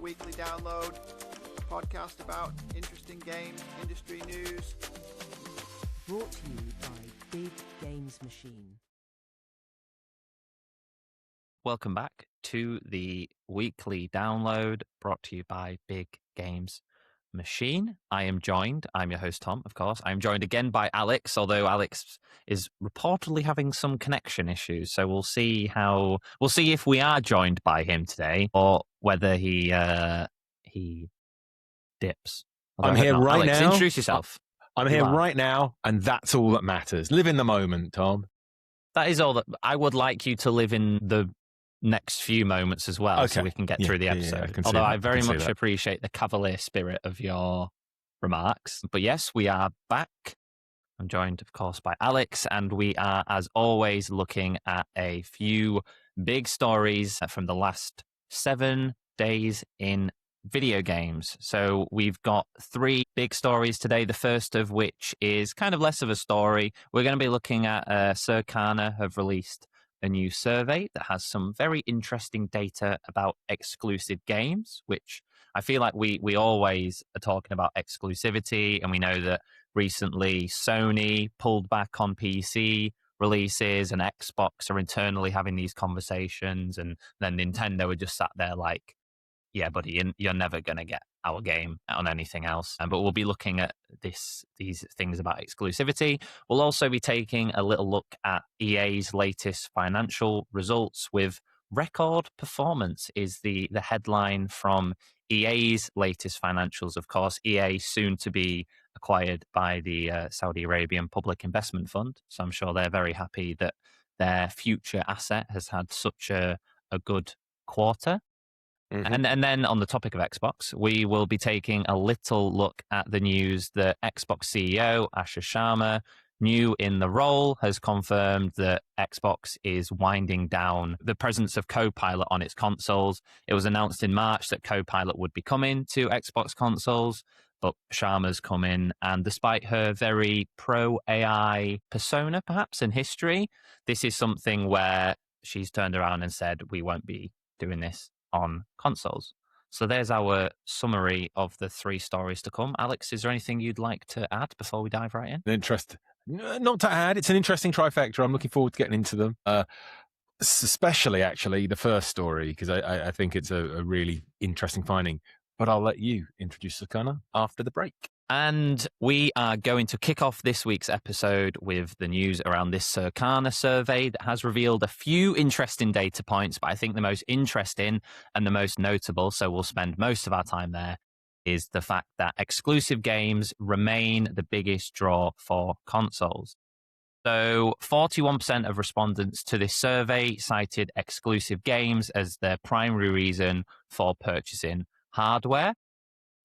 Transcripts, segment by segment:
Weekly Download, a podcast about interesting games, industry news. Brought to you by Big Games Machine. Welcome back to the Weekly Download, brought to you by Big Games Machine. I'm your host Tom, of course. I'm joined again by Alex, although Alex is reportedly having some connection issues. So we'll see if we are joined by him today or whether he dips. I'm here right Alex, now. Introduce yourself. I'm here right now, and that's all that matters. Live in the moment, Tom. That is all that I would like you to live in the next few moments as well, so we can get through the episode. Although I very much appreciate the cavalier spirit of your remarks. But yes, we are back. I'm joined, of course, by Alex, and we are, as always, looking at a few big stories from the last 7 days in video games. So we've got 3 big stories today, the first of which is kind of less of a story. We're going to be looking at Circana have released a new survey that has some very interesting data about exclusive games, which I feel like we always are talking about exclusivity, and we know that recently Sony pulled back on PC releases and Xbox are internally having these conversations, and then Nintendo are just sat there like, yeah, buddy, you're never going to get our game on anything else. But we'll be looking at these things about exclusivity. We'll also be taking a little look at EA's latest financial results with record performance is the headline from EA's latest financials. Of course, EA soon to be acquired by the Saudi Arabian Public Investment Fund. So I'm sure they're very happy that their future asset has had such a good quarter. Mm-hmm. And then on the topic of Xbox, we will be taking a little look at the news that Xbox CEO Asher Sharma, new in the role, has confirmed that Xbox is winding down the presence of Copilot on its consoles. It was announced in March that Copilot would be coming to Xbox consoles, but Sharma's come in, and despite her very pro-AI persona, perhaps, in history, this is something where she's turned around and said, we won't be doing this on consoles. So there's our summary of the 3 stories to come. Alex, is there anything you'd like to add before we dive right in? Not to add. It's an interesting trifecta. I'm looking forward to getting into them. Especially, actually, the first story, because I think it's a really interesting finding. But I'll let you introduce Circana after the break. And we are going to kick off this week's episode with the news around this Circana survey that has revealed a few interesting data points, but I think the most interesting and the most notable, so we'll spend most of our time there, is the fact that exclusive games remain the biggest draw for consoles. So 41% of respondents to this survey cited exclusive games as their primary reason for purchasing hardware.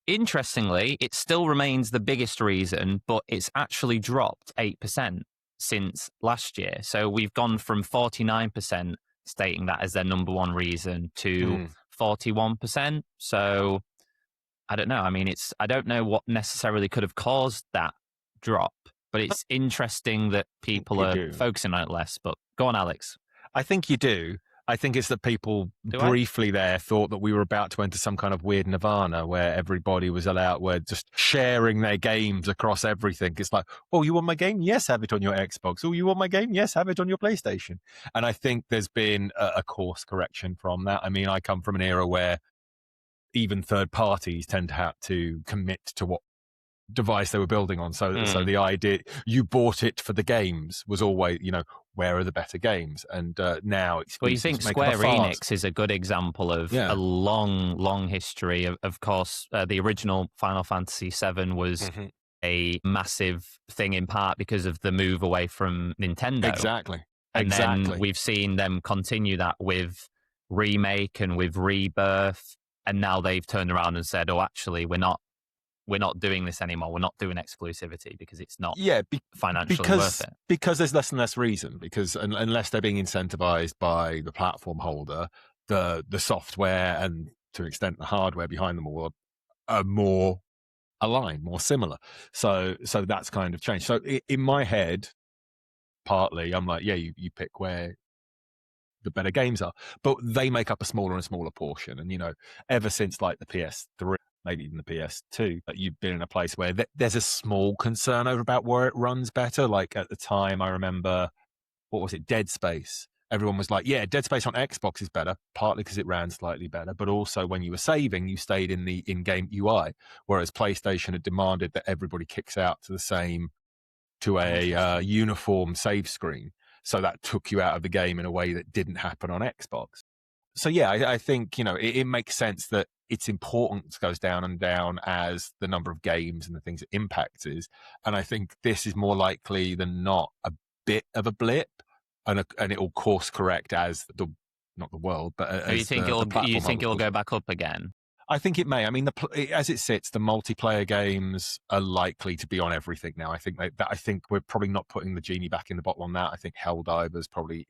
Interestingly, it still remains the biggest reason, but it's actually dropped 8% since last year. So we've gone from 49% stating that as their number one reason to 41%. So I don't know. I mean, I don't know what necessarily could have caused that drop, but it's interesting that people are focusing on it less. But go on, Alex. I think you do. I think it's that people briefly there thought that we were about to enter some kind of weird nirvana where everybody was just sharing their games across everything. It's like, oh, you want my game? Yes, have it on your Xbox. Oh, you want my game? Yes, have it on your PlayStation. And I think there's been a course correction from that. I mean, I come from an era where even third parties tend to have to commit to what device they were building on. So the idea you bought it for the games was always, where are the better games? And now it's... Well, you think Square Enix is a good example of a long history. Of course, the original Final Fantasy VII was a massive thing in part because of the move away from Nintendo. Exactly. And then we've seen them continue that with Remake and with Rebirth. And now they've turned around and said, oh, actually, we're not doing this anymore. We're not doing exclusivity because it's not financially worth it. Because there's less and less reason. Because unless they're being incentivized by the platform holder, the software and to an extent the hardware behind them all are more aligned, more similar. So that's kind of changed. So in my head, partly, I'm like, you pick where the better games are. But they make up a smaller and smaller portion. And, ever since like the PS3, maybe even the PS2, you've been in a place where there's a small concern over about where it runs better. Like at the time, I remember, what was it, Dead Space? Everyone was like, yeah, Dead Space on Xbox is better, partly because it ran slightly better, but also when you were saving, you stayed in the in-game UI, whereas PlayStation had demanded that everybody kicks out to a uniform save screen. So that took you out of the game in a way that didn't happen on Xbox. So yeah, I think, it makes sense that its importance goes down and down as the number of games and the things it impacts is. And I think this is more likely than not a bit of a blip. And it will course correct as not the world, but as you think it'll go back up again? I think it may. I mean, as it sits, the multiplayer games are likely to be on everything now. I think we're probably not putting the genie back in the bottle on that. I think Helldivers probably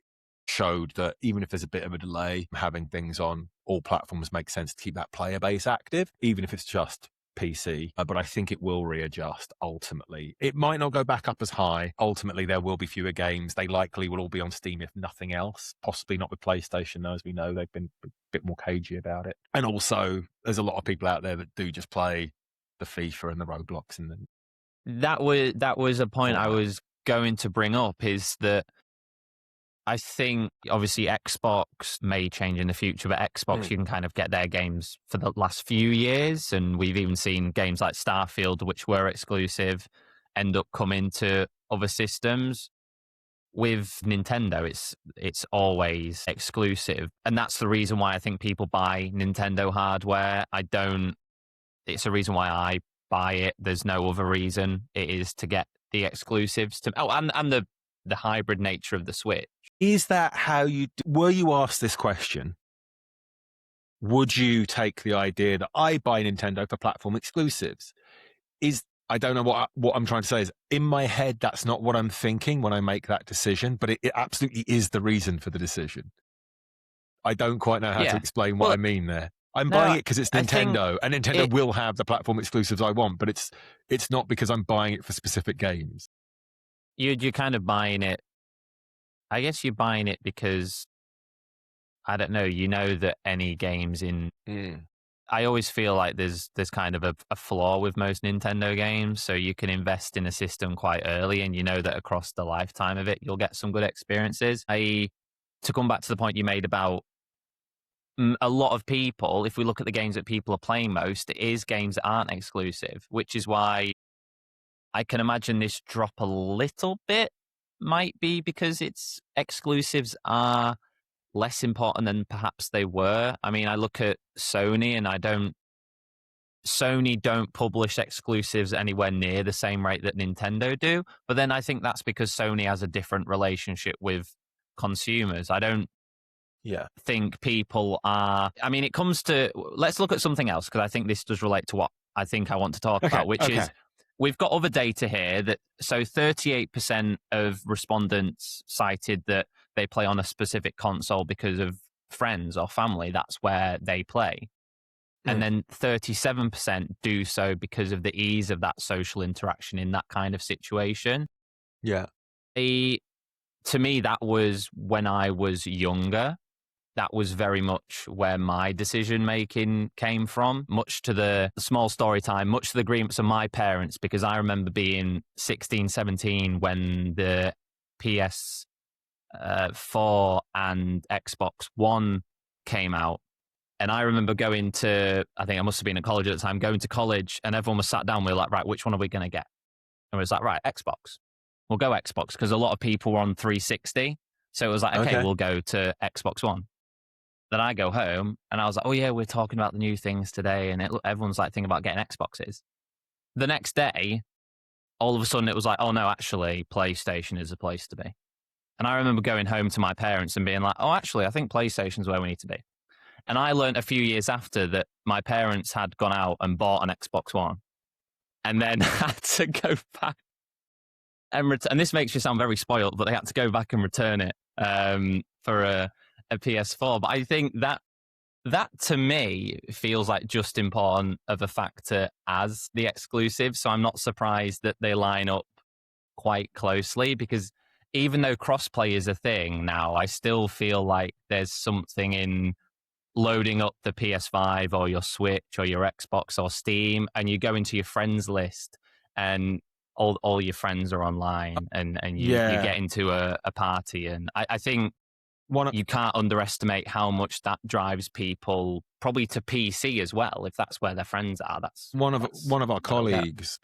showed that even if there's a bit of a delay, having things on all platforms makes sense to keep that player base active, even if it's just PC, but I think it will readjust ultimately. It might not go back up as high. Ultimately, there will be fewer games. They likely will all be on Steam if nothing else, possibly not with PlayStation, though, as we know. They've been a bit more cagey about it. And also, there's a lot of people out there that do just play the FIFA and the Roblox. And that was a point I was going to bring up, is that I think obviously Xbox may change in the future, but Xbox, you can kind of get their games for the last few years. And we've even seen games like Starfield, which were exclusive, end up coming to other systems. With Nintendo, it's always exclusive. And that's the reason why I think people buy Nintendo hardware. It's a reason why I buy it. There's no other reason. It is to get the exclusives and the hybrid nature of the Switch. Is that how were you asked this question? Would you take the idea that I buy Nintendo for platform exclusives? I don't know what I'm trying to say is, in my head, that's not what I'm thinking when I make that decision, but it absolutely is the reason for the decision. I don't quite know how to explain what I mean there. I'm buying it because it's Nintendo, and Nintendo will have the platform exclusives I want, but it's not because I'm buying it for specific games. You're kind of buying it. I guess you're buying it because, I don't know, that any games in... I always feel like there's kind of a flaw with most Nintendo games, so you can invest in a system quite early, and that across the lifetime of it, you'll get some good experiences. To come back to the point you made about a lot of people, if we look at the games that people are playing most, it is games that aren't exclusive, which is why I can imagine this drop a little bit might be because its exclusives are less important than perhaps they were. I mean, I look at Sony, and Sony don't publish exclusives anywhere near the same rate that Nintendo do. But then I think that's because Sony has a different relationship with consumers. I don't think people are... I mean, it comes to... Let's look at something else, because I think this does relate to what I think I want to talk about, which is... We've got other data here that 38% of respondents cited that they play on a specific console because of friends or family. That's where they play. And then 37% do so because of the ease of that social interaction in that kind of situation. Yeah. To me, that was when I was younger. That was very much where my decision-making came from, much to the small story time, much to the agreements of my parents, because I remember being 16, 17 when the PS4 and Xbox One came out. And I remember going to, I think I must have been at college at the time, going to college, and everyone was sat down. We were like, right, which one are we going to get? And we was like, right, Xbox. We'll go Xbox, because a lot of people were on 360. So it was like, okay, we'll go to Xbox One. Then I go home and I was like, oh yeah, we're talking about the new things today. And everyone's like thinking about getting Xboxes. The next day, all of a sudden it was like, oh no, actually PlayStation is the place to be. And I remember going home to my parents and being like, oh, actually, I think PlayStation's where we need to be. And I learned a few years after that my parents had gone out and bought an Xbox One and then had to go back and this makes you sound very spoiled, but they had to go back and return it for a PS4. But I think that to me feels like just important of a factor as the exclusive. So I'm not surprised that they line up quite closely, because even though crossplay is a thing now, I still feel like there's something in loading up the PS5 or your Switch or your Xbox or Steam, and you go into your friends list and all your friends are online, and you get into a party. And I think you can't underestimate how much that drives people probably to PC as well, if that's where their friends are. That's one of our colleagues,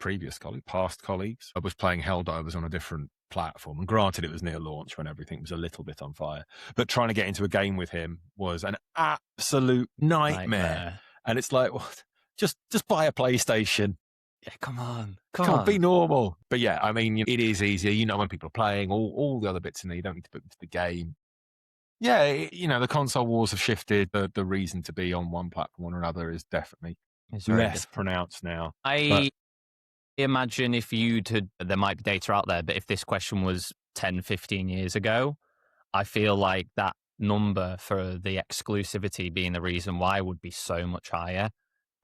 past colleagues, I was playing Helldivers on a different platform, and granted it was near launch when everything was a little bit on fire, but trying to get into a game with him was an absolute nightmare. And it's like, well, just buy a PlayStation. Yeah, come on, be normal. But yeah, I mean, it is easier, when people are playing, all the other bits in there, you don't need to put into the game. Yeah, the console wars have shifted. The reason to be on one platform or another is definitely less pronounced now. I imagine if there might be data out there, but if this question was 10, 15 years ago, I feel like that number for the exclusivity being the reason why would be so much higher.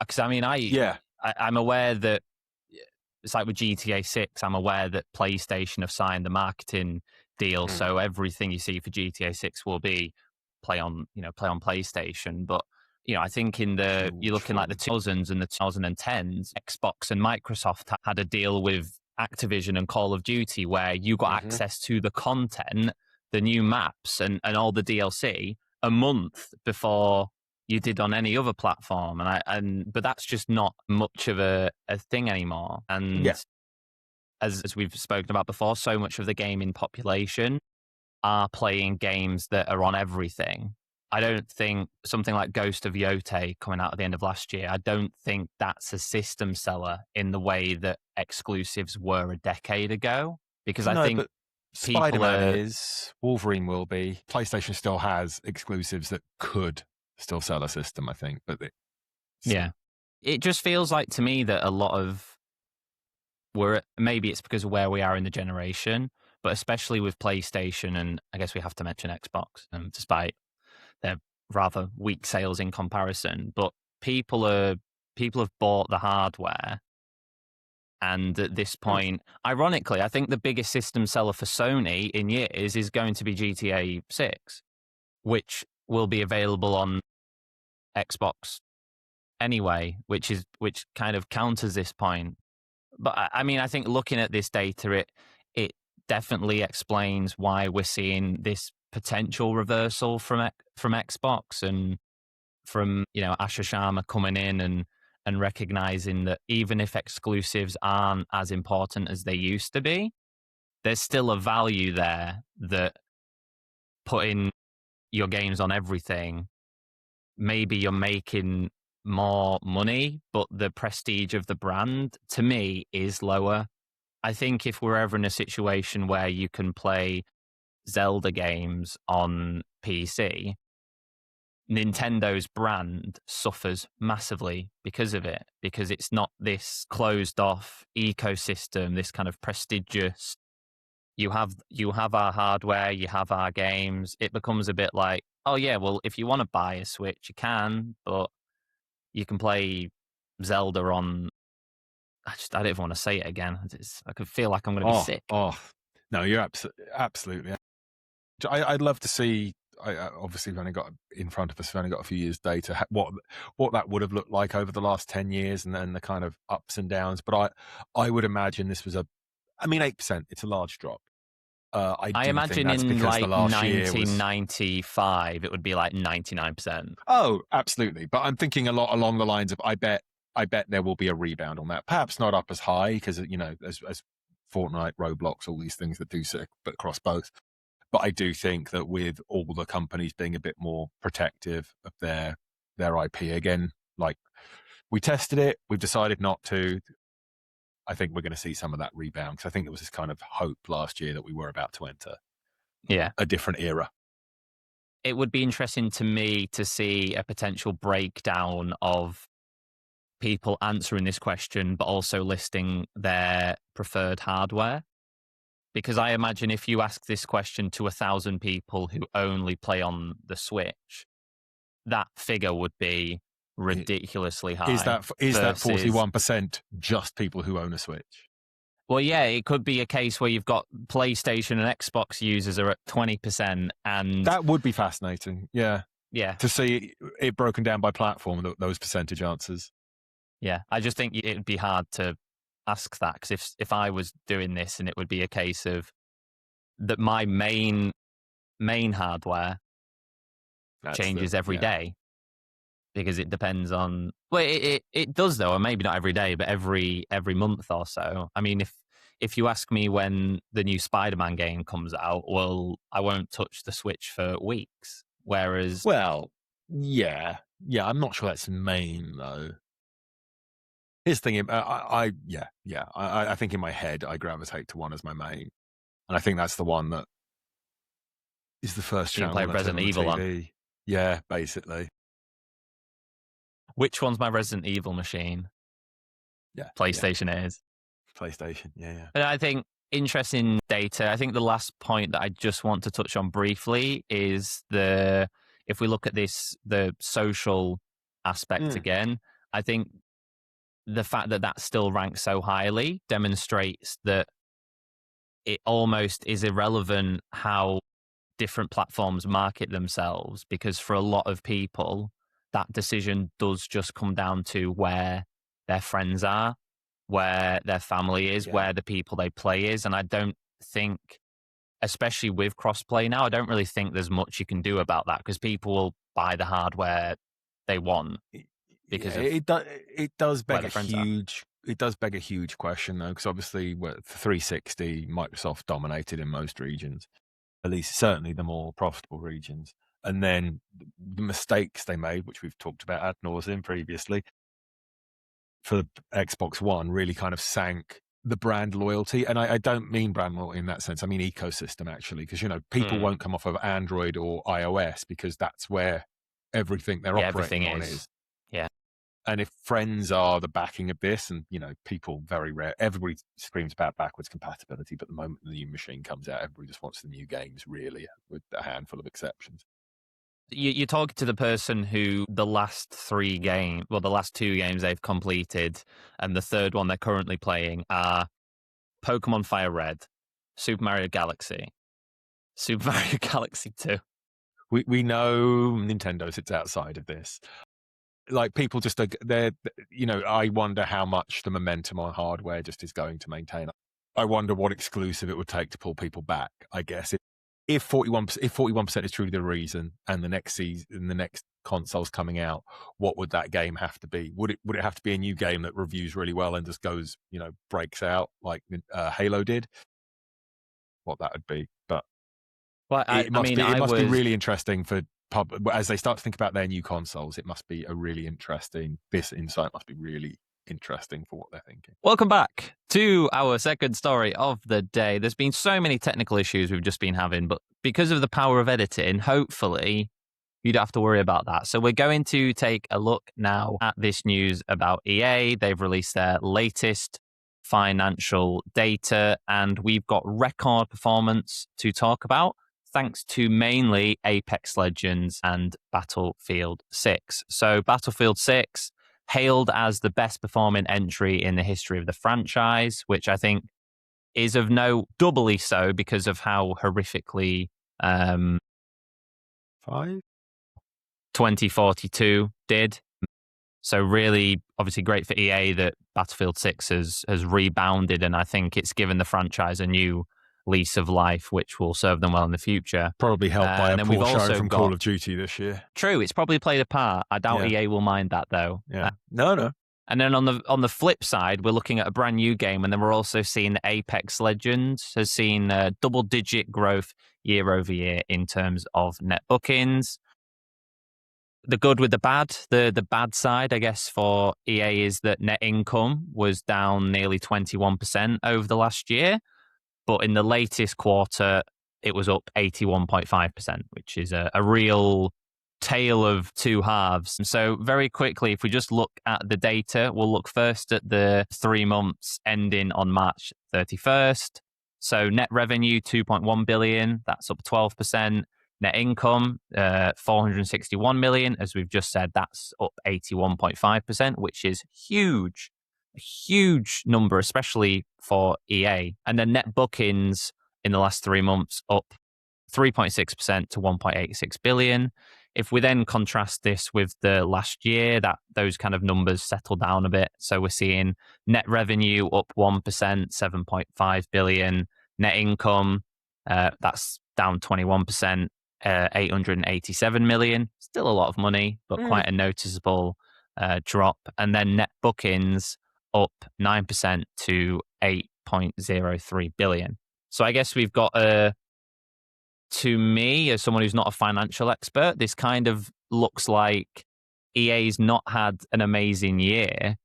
Because I mean, I'm aware that it's like with GTA 6, I'm aware that PlayStation have signed the marketing deal, so everything you see for GTA 6 will be play on PlayStation. But I think you're looking like the 2000s and the 2010s, Xbox and Microsoft had a deal with Activision and Call of Duty where you got access to the content, the new maps and all the DLC a month before you did on any other platform. But that's just not much of a thing anymore. And as we've spoken about before, so much of the gaming population are playing games that are on everything. I don't think something like Ghost of Yotei coming out at the end of last year, I don't think that's a system seller in the way that exclusives were a decade ago. Because I think Spider-Man is, Wolverine will be. PlayStation still has exclusives that could still sell a system, I think. But it just feels like to me that a lot of maybe it's because of where we are in the generation, but especially with PlayStation, and I guess we have to mention Xbox, despite their rather weak sales in comparison. But people have bought the hardware, and at this point, ironically, I think the biggest system seller for Sony in years is going to be GTA 6, which will be available on Xbox anyway, which kind of counters this point. But I mean, I think looking at this data, it definitely explains why we're seeing this potential reversal from Xbox, and from Asher Sharma coming in and recognizing that even if exclusives aren't as important as they used to be, there's still a value there that putting your games on everything, maybe you're making more money, but the prestige of the brand, to me, is lower. I think if we're ever in a situation where you can play Zelda games on PC, Nintendo's brand suffers massively because of it, because it's not this closed off ecosystem, this kind of prestigious, you have our hardware, you have our games. It becomes a bit like, oh yeah, well, if you want to buy a Switch, you can, but you can play Zelda on. I don't even want to say it again. I could feel like I'm going to be sick. Oh, no, you're absolutely. I'd love to see. Obviously, we've only got in front of us. We've only got a few years' data. What that would have looked like over the last 10 years, and then the kind of ups and downs. But I would imagine this was 8%. It's a large drop. I imagine in like 1995, it would be like 99%. Oh, absolutely. But I'm thinking a lot along the lines of, I bet there will be a rebound on that. Perhaps not up as high because, as Fortnite, Roblox, all these things that do sit but across both. But I do think that with all the companies being a bit more protective of their IP again, like we tested it, we've decided not to. I think we're going to see some of that rebound, because I think there was this kind of hope last year that we were about to enter a different era. It would be interesting to me to see a potential breakdown of people answering this question, but also listing their preferred hardware. Because I imagine if you ask this question to 1,000 people who only play on the Switch, that figure would be ridiculously high. Is that 41% just people who own a Switch? Well, yeah, it could be a case where you've got PlayStation and Xbox users are at 20%, and that would be fascinating. Yeah, yeah, to see it broken down by platform, those percentage answers. Yeah, I just think it'd be hard to ask that, because if I was doing this, and it would be a case of that my main hardware changes every day, because it depends on, well, it does though, and maybe not every day, but every month or so. I mean, if you ask me when the new Spider-Man game comes out, well, I won't touch the Switch for weeks. Whereas, well, yeah, I'm not sure that's main though. Here's the thing, I think in my head I gravitate to one as my main, and I think that's the one that is the first channel play Resident Evil on. Yeah, basically. Which one's my Resident Evil machine? Yeah, PlayStation is. PlayStation, yeah. And I think interesting data. I think the last point that I just want to touch on briefly is if we look at the social aspect again, I think the fact that still ranks so highly demonstrates that it almost is irrelevant how different platforms market themselves, because for a lot of people, that decision does just come down to where their friends are, where their family is, where the people they play is. And I don't think, especially with crossplay now, I don't really think there's much you can do about that, because people will buy the hardware they want. Because it does beg a huge question though, because obviously with 360, Microsoft dominated in most regions, at least certainly the more profitable regions. And then the mistakes they made, which we've talked about ad nauseum previously, for Xbox One really kind of sank the brand loyalty. And I don't mean brand loyalty in that sense. I mean ecosystem, actually, because, people won't come off of Android or iOS because that's where everything they're operating on is. Yeah. And if friends are the backing of this, and, people very rare, everybody screams about backwards compatibility, but the moment the new machine comes out, everybody just wants the new games, really, with a handful of exceptions. You're talking to the person who the last two games they've completed, and the third one they're currently playing are Pokemon Fire Red, Super Mario Galaxy, Super Mario Galaxy 2. We know Nintendo sits outside of this. Like, people just, I wonder how much the momentum on hardware just is going to maintain. I wonder what exclusive it would take to pull people back, I guess. If 41% is truly the reason, and the next season, the next console's coming out, what would that game have to be? Would it have to be a new game that reviews really well and just goes, breaks out like Halo did? What that would be, but it must be really interesting for as they start to think about their new consoles. It must be this insight must be really interesting for what they're thinking. Welcome back to our second story of the day. There's been so many technical issues we've just been having, but because of the power of editing, hopefully you don't have to worry about that. So we're going to take a look now at this news about EA. They've released their latest financial data, and we've got record performance to talk about, thanks to mainly Apex Legends and Battlefield 6. So Battlefield 6 hailed as the best performing entry in the history of the franchise, which I think is of note, doubly so because of how horrifically 2042 did. So really, obviously great for EA that Battlefield 6 has rebounded, and I think it's given the franchise a new lease of life, which will serve them well in the future. Probably helped by a poor show from Call of Duty this year. True, it's probably played a part. I doubt EA will mind that, though. Yeah. No. And then on the flip side, we're looking at a brand new game, and then we're also seeing that Apex Legends has seen double-digit growth year over year in terms of net bookings. The good with the bad. The bad side, I guess, for EA is that net income was down nearly 21% over the last year. But in the latest quarter, it was up 81.5%, which is a real tale of two halves. And so very quickly, if we just look at the data, we'll look first at the 3 months ending on March 31st. So net revenue, 2.1 billion, that's up 12%. Net income, 461 million. As we've just said, that's up 81.5%, which is huge. a huge number, especially for EA. And then net bookings in the last 3 months up 3.6% to 1.86 billion. If we then contrast this with the last year, that those kind of numbers settle down a bit. So we're seeing net revenue up 1%, 7.5 billion. Net income, that's down 21%, 887 million. Still a lot of money, but quite a noticeable drop. And then net bookings up 9% to 8.03 billion. So I guess we've got to me, as someone who's not a financial expert, this kind of looks like EA's not had an amazing year,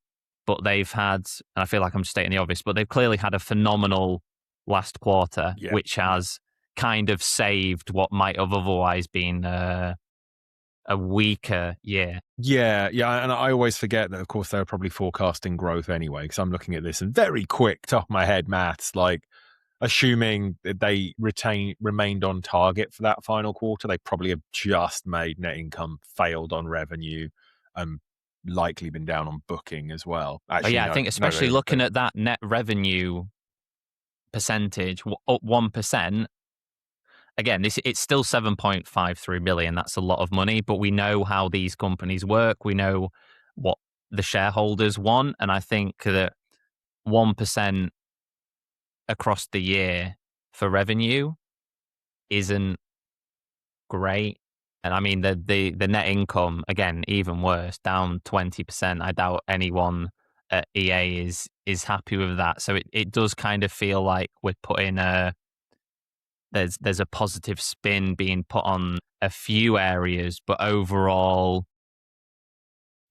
but they've had, and I feel like I'm stating the obvious, but they've clearly had a phenomenal last quarter, which has kind of saved what might have otherwise been a weaker year. Yeah. And I always forget that, of course, they're probably forecasting growth anyway, because I'm looking at this and very quick, top of my head maths, like, assuming that they remained on target for that final quarter, they probably have just made net income, failed on revenue, and likely been down on booking as well. Actually, I think especially looking at that net revenue percentage, up 1%. Again, it's still 7.53 billion. That's a lot of money, but we know how these companies work. We know what the shareholders want, and I think that 1% across the year for revenue isn't great. And I mean, the net income, again, even worse, down 20%. I doubt anyone at EA is happy with that. So it does kind of feel like we're putting there's a positive spin being put on a few areas, but overall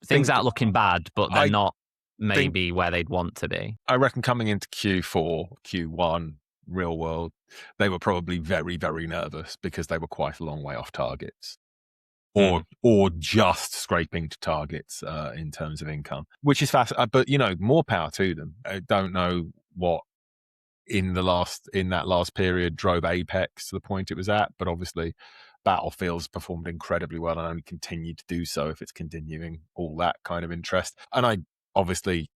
things aren't looking bad, but they're not maybe where they'd want to be. I reckon coming into Q4, Q1, real world, they were probably very, very nervous because they were quite a long way off targets, or just scraping to targets in terms of income, which is fast. But more power to them. I don't know what in that last period drove Apex to the point it was at, but obviously Battlefield's performed incredibly well and only continued to do so if it's continuing all that kind of interest. And obviously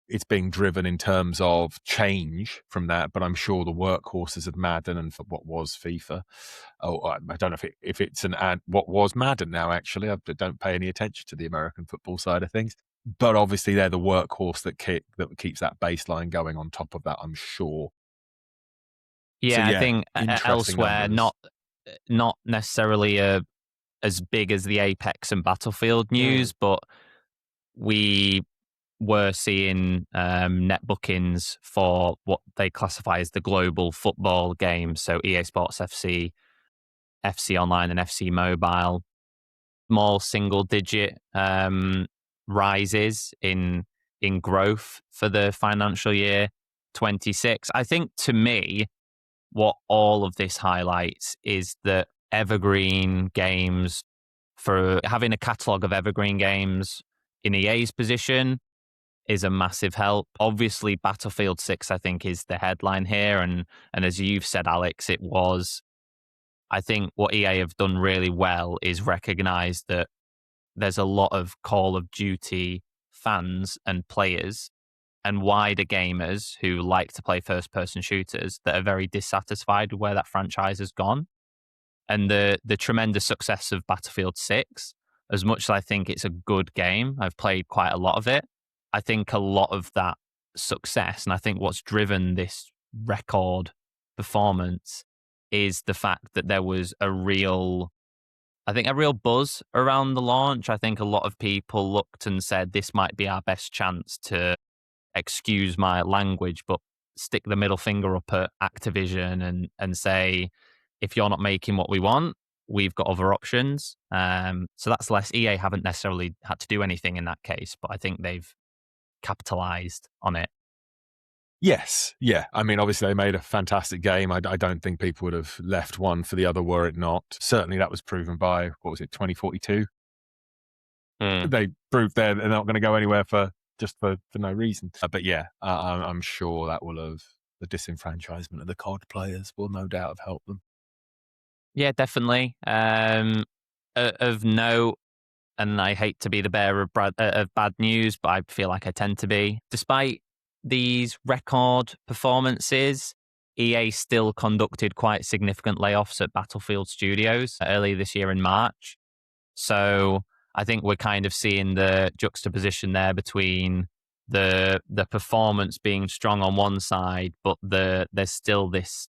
it's being driven in terms of change from that, but I'm sure the workhorses of Madden and for what was FIFA. I don't know if it's what was Madden now, actually. I don't pay any attention to the American football side of things. But obviously they're the workhorse that keeps that baseline going on top of that, I'm sure. Yeah, I think elsewhere, numbers. not necessarily as big as the Apex and Battlefield news, but we were seeing net bookings for what they classify as the global football games, so EA Sports FC, FC Online, and FC Mobile. Small single-digit rises in growth for the financial year 26. I think, to me, what all of this highlights is that evergreen games, for having a catalogue of evergreen games in EA's position, is a massive help. Obviously, Battlefield 6, I think, is the headline here. And as you've said, Alex, I think what EA have done really well is recognise that there's a lot of Call of Duty fans and players and wider gamers who like to play first-person shooters that are very dissatisfied with where that franchise has gone. And the tremendous success of Battlefield 6, as much as I think it's a good game, I've played quite a lot of it, I think a lot of that success, and I think what's driven this record performance, is the fact that there was a real buzz around the launch. I think a lot of people looked and said, this might be our best chance to, excuse my language, but stick the middle finger up at Activision and say, if you're not making what we want, we've got other options. So that's less. EA haven't necessarily had to do anything in that case, but I think they've capitalized on it. Yes. Yeah. I mean, obviously they made a fantastic game. I don't think people would have left one for the other were it not. Certainly that was proven by, 2042? They proved they're not going to go anywhere for no reason. But yeah, I'm sure that will have, the disenfranchisement of the COD players will no doubt have helped them. Yeah, definitely. Of note, and I hate to be the bearer of bad news, but I feel like I tend to be. Despite these record performances, EA still conducted quite significant layoffs at Battlefield Studios early this year in March. So I think we're kind of seeing the juxtaposition there between the performance being strong on one side, but there's still this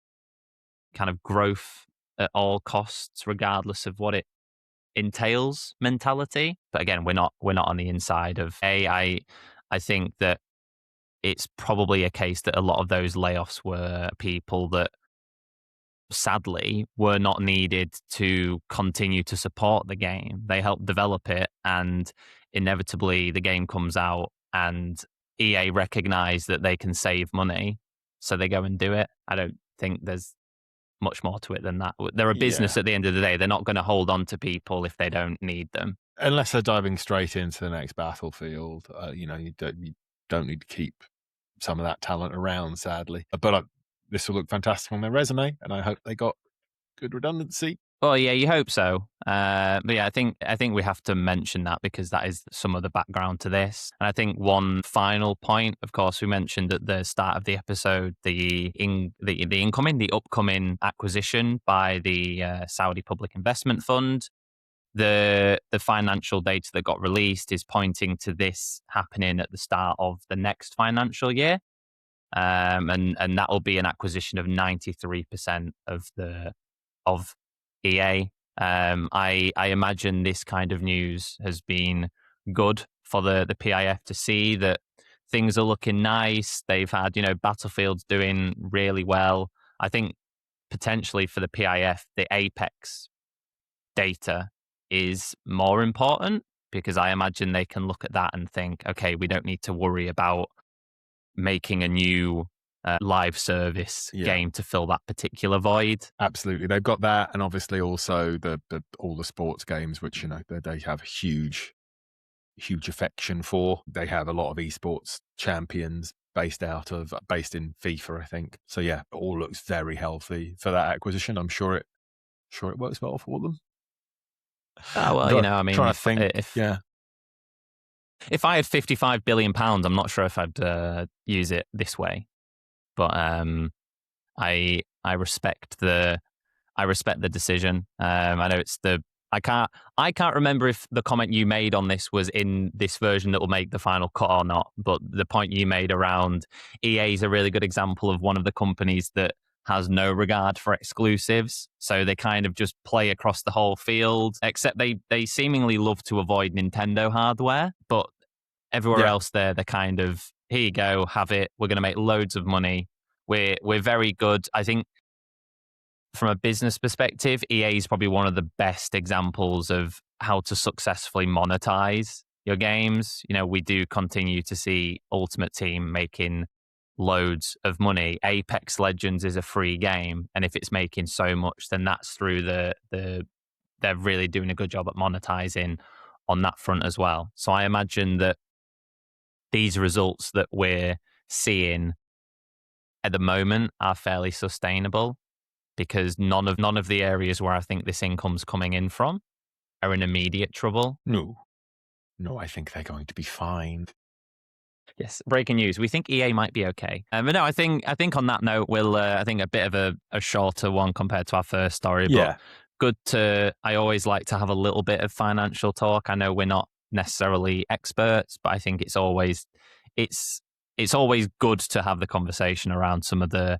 kind of growth at all costs, regardless of what it entails mentality. But again, we're not on the inside of I think that it's probably a case that a lot of those layoffs were people that sadly were not needed to continue to support the game. They helped develop it, and inevitably the game comes out and EA recognize that they can save money, so they go and do it. I don't think there's much more to it than that. They're a business at the end of the day. They're not going to hold on to people if they don't need them. Unless they're diving straight into the next Battlefield, you don't need to keep some of that talent around, sadly. But this will look fantastic on their resume, and I hope they got good redundancy. Well, yeah, you hope so. But yeah, I think we have to mention that because that is some of the background to this. And I think one final point, of course, we mentioned at the start of the episode the upcoming acquisition by the Saudi Public Investment Fund. The financial data that got released is pointing to this happening at the start of the next financial year. And that will be an acquisition of 93% of EA. I imagine this kind of news has been good for the PIF to see that things are looking nice. They've had, Battlefield's doing really well. I think potentially for the PIF, the Apex data is more important because I imagine they can look at that and think, okay, we don't need to worry about making a new live service game to fill that particular void. Absolutely, they've got that, and obviously also all the sports games, which they have huge affection for. They have a lot of esports champions based in FIFA, I think. So yeah, it all looks very healthy for that acquisition. I'm sure it works well for them. Oh well, if I had £55 billion, I'm not sure if I'd use it this way. But I respect the decision. I know it's I can't remember if the comment you made on this was in this version that will make the final cut or not. But the point you made around EA is a really good example of one of the companies that has no regard for exclusives. So they kind of just play across the whole field, except they seemingly love to avoid Nintendo hardware. But everywhere else they're kind of, here you go, have it. We're going to make loads of money. We're very good. I think from a business perspective, EA is probably one of the best examples of how to successfully monetize your games. We do continue to see Ultimate Team making loads of money. Apex Legends is a free game, and if it's making so much, then that's through they're really doing a good job at monetizing on that front as well. So I imagine that these results that we're seeing at the moment are fairly sustainable because none of the areas where I think this income's coming in from are in immediate trouble. No, I think they're going to be fine. Yes, breaking news. We think EA might be okay. But no, I think on that note, we'll I think a bit of a shorter one compared to our first story. But I always like to have a little bit of financial talk. I know we're not necessarily experts, but I think it's always good to have the conversation around some of the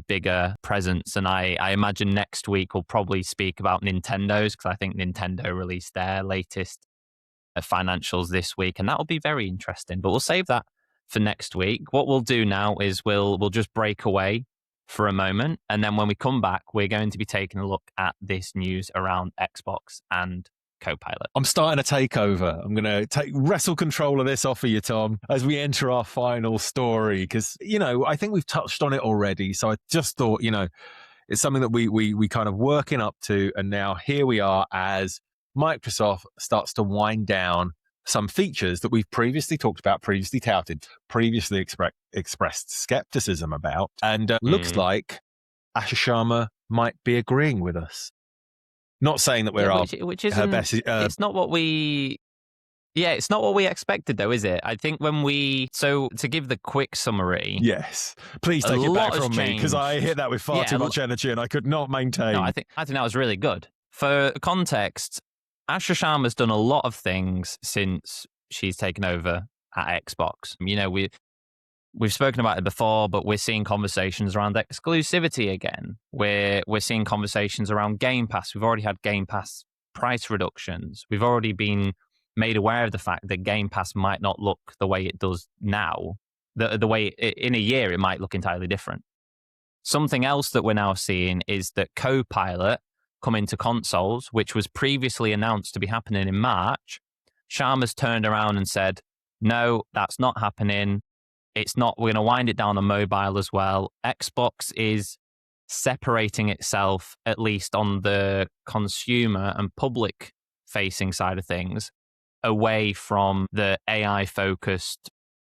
bigger presents. And I imagine next week we'll probably speak about Nintendo's, because I think Nintendo released their latest financials this week, and that will be very interesting. But we'll save that for next week. What we'll do now is we'll just break away for a moment, and then when we come back, we're going to be taking a look at this news around Xbox and Copilot. I'm starting a takeover. I'm going to wrestle control of this off of you, Tom, as we enter our final story, because, I think we've touched on it already. So I just thought, it's something that we kind of working up to. And now here we are as Microsoft starts to wind down some features that we've previously talked about, previously touted, previously expressed skepticism about. And looks like Asha Sharma might be agreeing with us. Not saying that we're which isn't, her best. It's not what we Yeah, it's not what we expected, though, is it? I think so to give the quick summary. Yes. Please take it back from me, because I hit that with far too much energy and I could not maintain. No, I think that was really good. For context, Asha Sharma's done a lot of things since she's taken over at Xbox. We've spoken about it before, but we're seeing conversations around exclusivity again. We're seeing conversations around Game Pass. We've already had Game Pass price reductions. We've already been made aware of the fact that Game Pass might not look the way it does now. The way in a year it might look entirely different. Something else that we're now seeing is that Copilot coming to consoles, which was previously announced to be happening in March. Sharma's turned around and said, no, that's not happening. It's not. We're going to wind it down on mobile as well. Xbox is separating itself, at least on the consumer and public facing side of things, away from the AI focused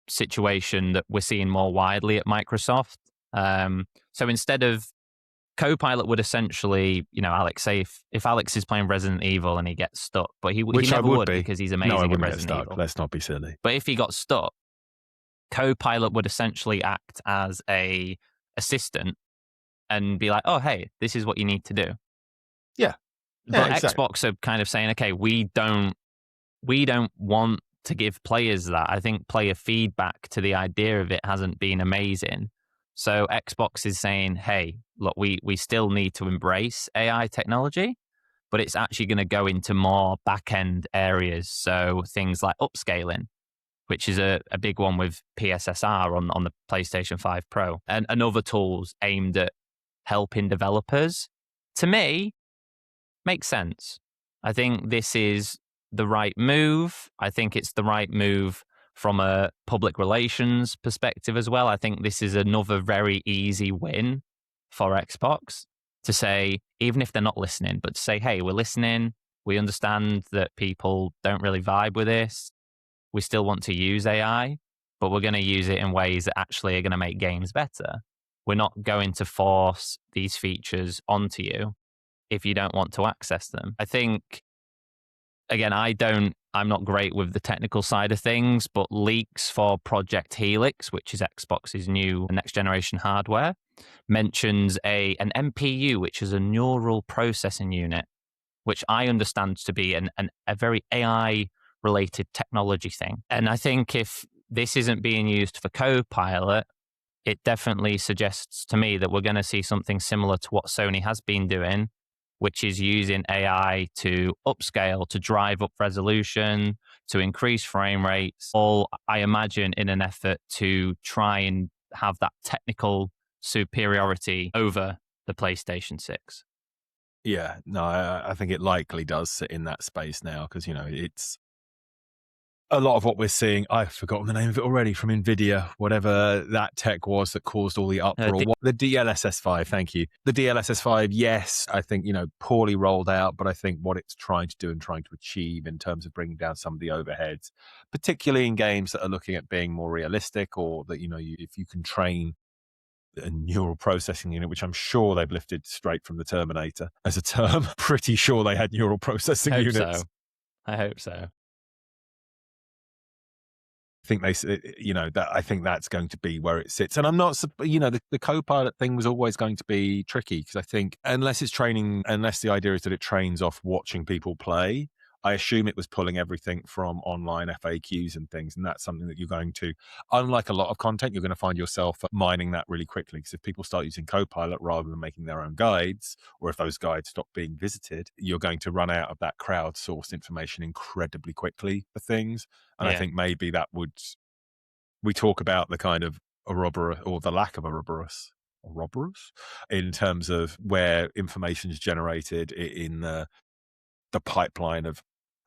situation that we're seeing more widely at Microsoft. So instead of Copilot would essentially, Alex, say if Alex is playing Resident Evil and he gets stuck, but he never would because he's amazing at Resident Evil. Let's not be silly. But if he got stuck, Copilot would essentially act as a assistant and be like, oh, hey, this is what you need to do. Yeah. But exactly. Xbox are kind of saying, okay, we don't want to give players that. I think player feedback to the idea of it hasn't been amazing. So Xbox is saying, hey, look, we still need to embrace AI technology, but it's actually going to go into more back-end areas. So things like upscaling, which is a big one with PSSR on the PlayStation 5 Pro, and other tools aimed at helping developers, to me, makes sense. I think this is the right move. I think it's the right move from a public relations perspective as well. I think this is another very easy win for Xbox to say, even if they're not listening, but to say, hey, we're listening. We understand that people don't really vibe with this. We still want to use AI, but we're going to use it in ways that actually are going to make games better. We're not going to force these features onto you if you don't want to access them. I think, again, I'm not great with the technical side of things, but leaks for Project Helix, which is Xbox's new next generation hardware, mentions an NPU, which is a neural processing unit, which I understand to be a very AI related technology thing. And I think if this isn't being used for Copilot, it definitely suggests to me that we're going to see something similar to what Sony has been doing, which is using AI to upscale, to drive up resolution, to increase frame rates, all, I imagine, in an effort to try and have that technical superiority over the PlayStation 6. Yeah, no, I think it likely does sit in that space now because, it's a lot of what we're seeing. I've forgotten the name of it already, from NVIDIA, whatever that tech was that caused all the uproar. The DLSS 5, thank you. The DLSS 5, yes, I think, poorly rolled out, but I think what it's trying to do and trying to achieve in terms of bringing down some of the overheads, particularly in games that are looking at being more realistic, or that, if you can train a neural processing unit, which I'm sure they've lifted straight from the Terminator as a term. Pretty sure they had neural processing units. I hope so. I think I think that's going to be where it sits. And I'm not, the Copilot thing was always going to be tricky because I think unless the idea is that it trains off watching people play, I assume it was pulling everything from online FAQs and things. And that's something that you're going to, unlike a lot of content, you're going to find yourself mining that really quickly. Because if people start using Copilot rather than making their own guides, or if those guides stop being visited, you're going to run out of that crowdsourced information incredibly quickly for things. And I think maybe we talk about the kind of Ouroboros, or the lack of Ouroboros, in terms of where information is generated in the pipeline of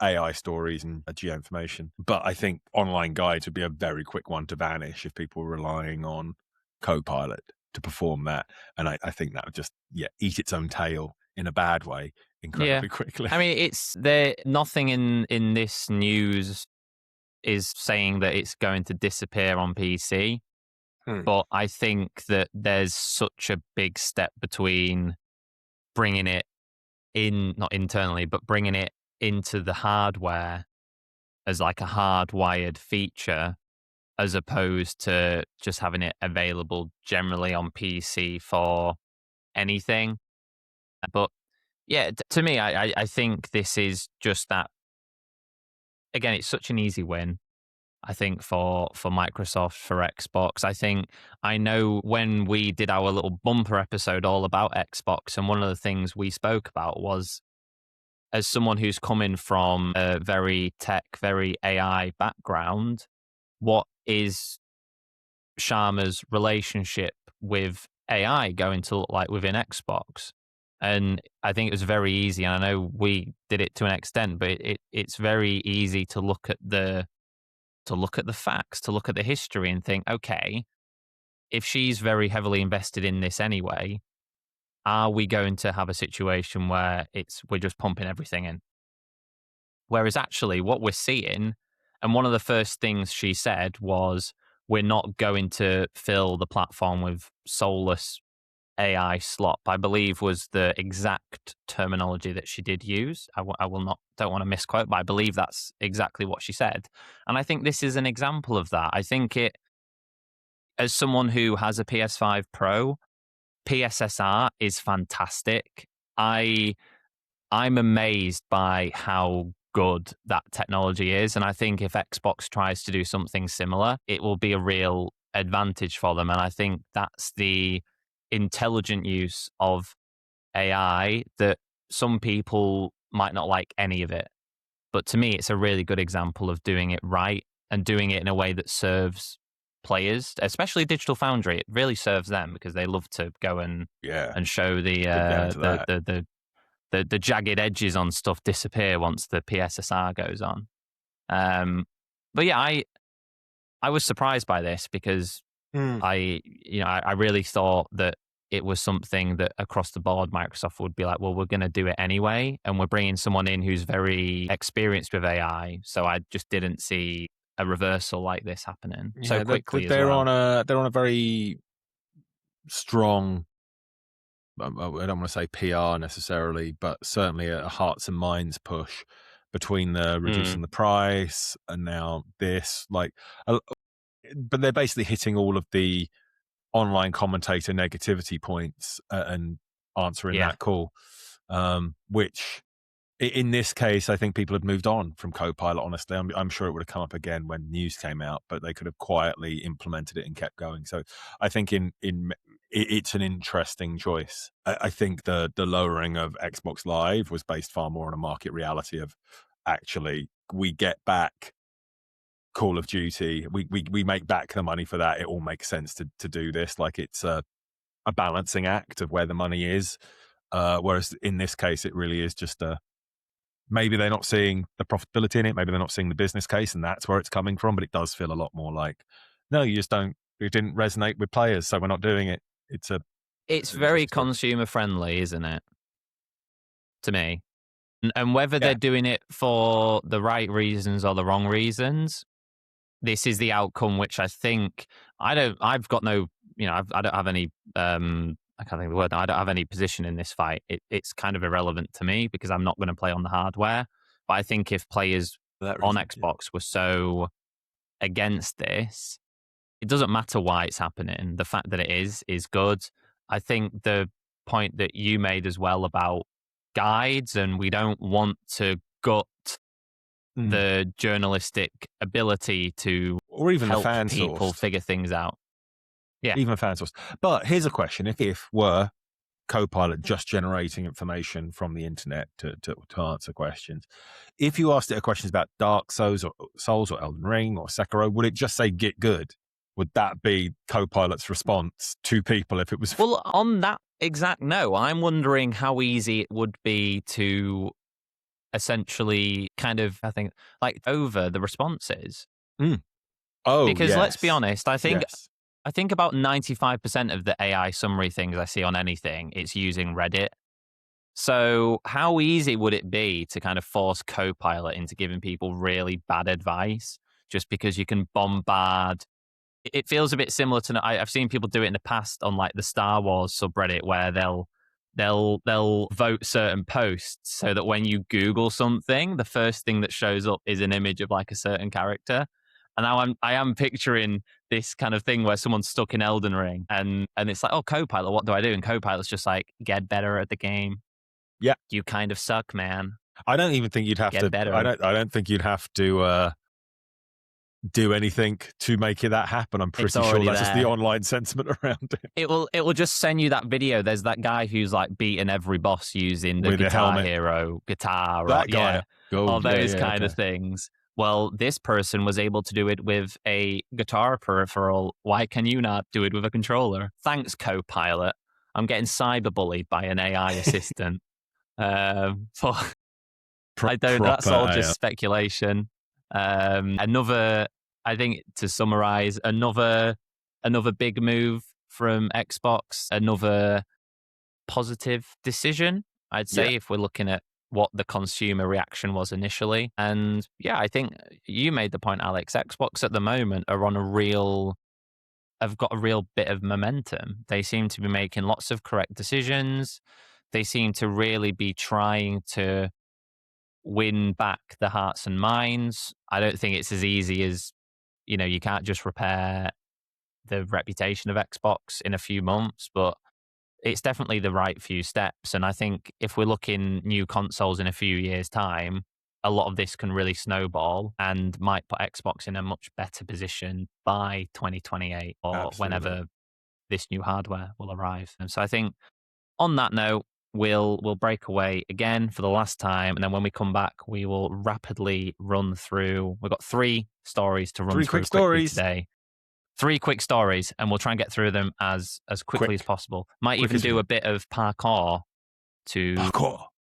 AI stories and geoinformation. But I think online guides would be a very quick one to vanish if people were relying on Copilot to perform that. And I think that would just, eat its own tail in a bad way incredibly quickly. I mean, nothing in this news is saying that it's going to disappear on PC. But I think that there's such a big step between bringing it in, not internally, but bringing it into the hardware as like a hardwired feature, as opposed to just having it available generally on PC for anything. But yeah, to me, I think this is just that. Again, it's such an easy win, I think, for Microsoft, for Xbox. I know when we did our little bumper episode all about Xbox, and one of the things we spoke about was, as someone who's coming from a very tech, very AI background, what is Sharma's relationship with AI going to look like within Xbox? And I think it was very easy, and I know we did it to an extent, but it's very easy to look at the facts, to look at the history and think, okay, if she's very heavily invested in this anyway, are we going to have a situation where we're just pumping everything in? Whereas actually what we're seeing, and one of the first things she said was, we're not going to fill the platform with soulless AI slop, I believe was the exact terminology that she did use. Don't want to misquote, but I believe that's exactly what she said. And I think this is an example of that. I think as someone who has a PS5 Pro, PSSR is fantastic. I'm amazed by how good that technology is. And I think if Xbox tries to do something similar, it will be a real advantage for them. And I think that's the intelligent use of AI that some people might not like any of it. But to me, it's a really good example of doing it right and doing it in a way that serves players, especially Digital Foundry. It really serves them because they love to go and show the jagged edges on stuff disappear once the PSSR goes on. But yeah, I was surprised by this because I really thought that it was something that across the board Microsoft would be like, well, we're going to do it anyway, and we're bringing someone in who's very experienced with AI. So I just didn't see a reversal like this happening so quickly. They're on a very strong, I don't want to say PR necessarily, but certainly a hearts and minds push between the reducing the price and now this, but they're basically hitting all of the online commentator negativity points and answering that call, which in this case, I think people had moved on from Copilot. Honestly, I'm sure it would have come up again when news came out, but they could have quietly implemented it and kept going. So I think it's an interesting choice. I think the lowering of Xbox Live was based far more on a market reality of actually we get back Call of Duty, we make back the money for that. It all makes sense to do this. Like it's a balancing act of where the money is. Whereas in this case, it really is just maybe they're not seeing the profitability in it. Maybe they're not seeing the business case, and that's where it's coming from. But it does feel a lot more like, no, it didn't resonate with players, so we're not doing it. It's very consumer friendly, isn't it? To me, and whether they're doing it for the right reasons or the wrong reasons, this is the outcome, which I think I don't have any, I can't think of the word now. I don't have any position in this fight. It's kind of irrelevant to me because I'm not going to play on the hardware. But I think if players on Xbox were so against this, it doesn't matter why it's happening. The fact that it is good. I think the point that you made as well about guides, and we don't want to gut the journalistic ability to or even help the fan people sourced. figure things out. Yeah, even fan source. But here's a question: if were Copilot just generating information from the internet to answer questions, if you asked it questions about Dark Souls or Elden Ring or Sekiro, would it just say "get good"? Would that be Copilot's response to people if it was? Well, on that exact note, I'm wondering how easy it would be to essentially kind of, I think, like over the responses. Oh, because let's be honest, I think about 95% of the AI summary things I see on anything, it's using Reddit. So how easy would it be to kind of force Copilot into giving people really bad advice just because you can bombard? It feels a bit similar to, I've seen people do it in the past on like the Star Wars subreddit where they'll they'll vote certain posts so that when you Google something, the first thing that shows up is an image of like a certain character. And now I am picturing this kind of thing where someone's stuck in Elden Ring and it's like, oh, Copilot, what do I do? And Copilot's just like, get better at the game. Yeah. You kind of suck, man. I don't even think you'd have to. Better. I don't think you'd have to do anything to make that happen. I'm pretty sure that's just the online sentiment around it. It will just send you that video. There's that guy who's like beating every boss using the Guitar Hero guitar, that guy. All those kind of things. Well, this person was able to do it with a guitar peripheral. Why can you not do it with a controller? Thanks, Copilot. I'm getting cyberbullied by an AI assistant. I don't. That's all just speculation. I think to summarize, another big move from Xbox, another positive decision, I'd say, if we're looking at what the consumer reaction was initially. And yeah, I think you made the point, Alex. Xbox at the moment are have got a real bit of momentum. They seem to be making lots of correct decisions. They seem to really be trying to win back the hearts and minds. I don't think it's as easy as, you can't just repair the reputation of Xbox in a few months, but it's definitely the right few steps. And I think if we're looking new consoles in a few years' time, a lot of this can really snowball and might put Xbox in a much better position by 2028 or whenever this new hardware will arrive. And so I think on that note, we'll break away again for the last time, and then when we come back, we will rapidly run through. We've got 3 stories to run through quickly today. 3 quick stories, and we'll try and get through them as quickly as possible. Might even do a bit of parkour to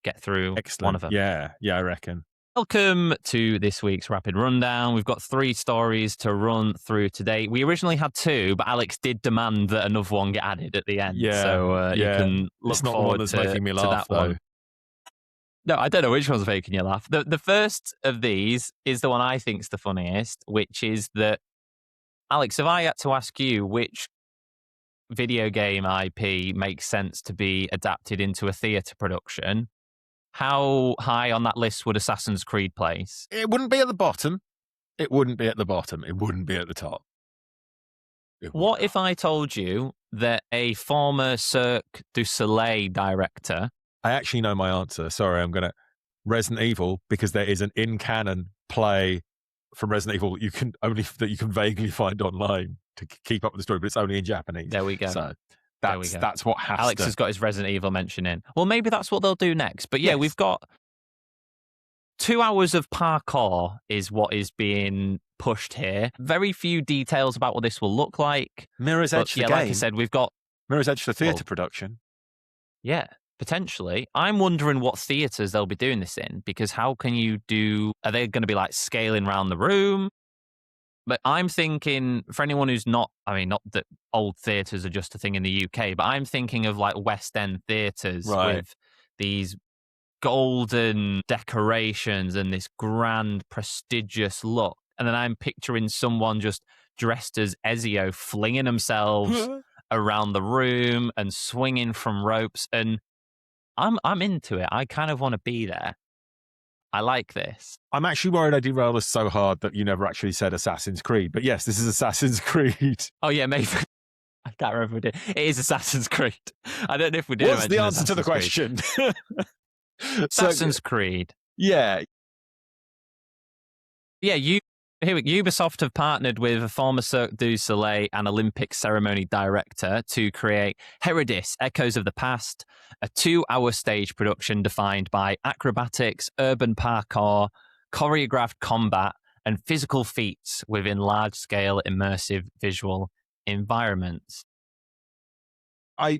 get through one of them. Yeah, I reckon. Welcome to this week's Rapid Rundown. We've got 3 stories to run through today. We originally had 2, but Alex did demand that another one get added at the end. Yeah, so you can look forward to making me laugh, that one. No, I don't know which one's making you laugh. The first of these is the one I think is the funniest, which is that, Alex, if I had to ask you which video game IP makes sense to be adapted into a theatre production, how high on that list would Assassin's Creed place? It wouldn't be at the bottom. It wouldn't be at the bottom. It wouldn't be at the top. What if I told you that a former Cirque du Soleil director... I actually know my answer. Sorry, I'm going to... Resident Evil, because there is an in-canon play from Resident Evil that you can vaguely find online to keep up with the story, but it's only in Japanese. There we go. So that's what has Alex has got his Resident Evil mention in. Well, maybe that's what they'll do next. But yeah, We've got 2 hours of parkour is what is being pushed here. Very few details about what this will look like. Mirror's Edge the game. Like I said, we've got... Mirror's Edge for theatre production. Yeah, potentially. I'm wondering what theatres they'll be doing this in, because how can you do... Are they going to be like scaling around the room? But I'm thinking, for anyone who's not that old theatres are just a thing in the UK, but I'm thinking of like West End theatres with these golden decorations and this grand, prestigious look. And then I'm picturing someone just dressed as Ezio flinging themselves around the room and swinging from ropes. And I'm into it. I kind of want to be there. I like this. I'm actually worried I derailed us so hard that you never actually said Assassin's Creed. But yes, this is Assassin's Creed. Oh, yeah, maybe. I can't remember if we did. It is Assassin's Creed. I don't know if we did. What's the answer to the question? Assassin's Creed. Yeah. Yeah, Ubisoft have partnered with a former Cirque du Soleil and Olympic ceremony director to create Herodis, Echoes of the Past, a 2-hour stage production defined by acrobatics, urban parkour, choreographed combat, and physical feats within large-scale immersive visual environments. I'm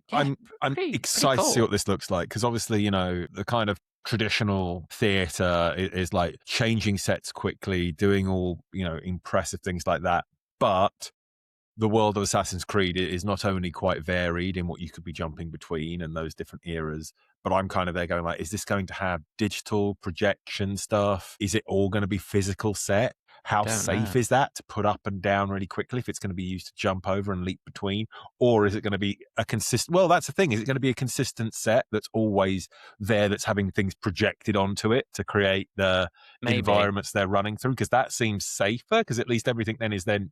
excited to see what this looks like, because obviously, the kind of traditional theatre is like changing sets quickly, doing all, impressive things like that. But the world of Assassin's Creed is not only quite varied in what you could be jumping between and those different eras, but I'm kind of there going like, is this going to have digital projection stuff? Is it all going to be physical set? How safe is that to put up and down really quickly if it's going to be used to jump over and leap between? Or is it going to be a consistent... Well, that's the thing. Is it going to be a consistent set that's always there, that's having things projected onto it to create the environments they're running through? Because that seems safer, because at least everything then is then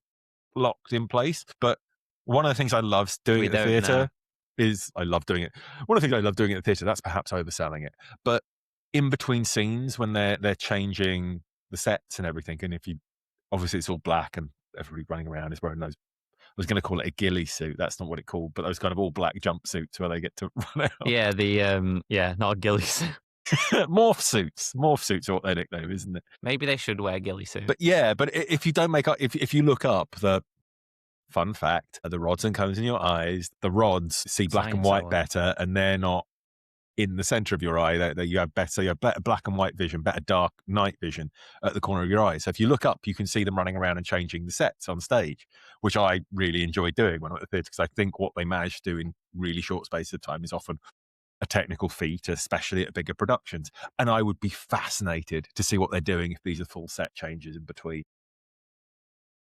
locked in place. But one of the things I love doing at the theatre is... I love doing it. One of the things I love doing at the theatre, that's perhaps overselling it, but in between scenes when they're changing the sets and everything, and if you... Obviously, it's all black and everybody running around is wearing those... I was going to call it a ghillie suit. That's not what it's called, but those kind of all black jumpsuits where they get to run out. Yeah, not a ghillie suit. Morph suits are what they nickname, isn't it? Maybe they should wear ghillie suits. But if you don't make up, if you look up the... Fun fact, the rods and cones in your eyes, the rods see black and white better, and they're not in the center of your eye. You have better black and white vision, better dark night vision at the corner of your eye. So if you look up, you can see them running around and changing the sets on stage, which I really enjoy doing when I'm at the theatre, because I think what they manage to do in really short space of time is often a technical feat, especially at bigger productions. And I would be fascinated to see what they're doing if these are full set changes in between.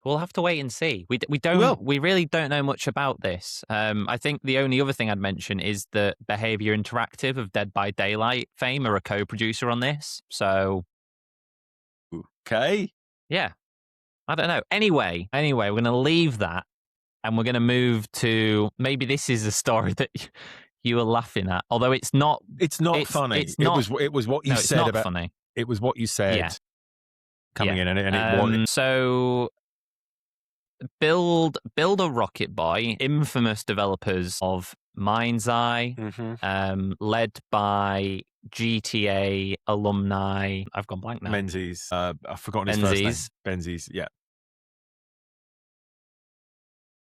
We'll have to wait and see. We really don't know much about this. I think the only other thing I'd mention is that Behaviour Interactive of Dead by Daylight fame are a co-producer on this. So, okay, yeah, I don't know. Anyway, we're going to leave that, and we're going to move to... Maybe this is a story that you were laughing at, although it's not. It's funny. It's not, it was what you said about. Funny. It was what you said coming in, and it was so. Build a Rocket Boy, infamous developers of Mind's Eye, led by GTA alumni. I've gone blank now. Menzies. I've forgotten his first name. Menzies, yeah.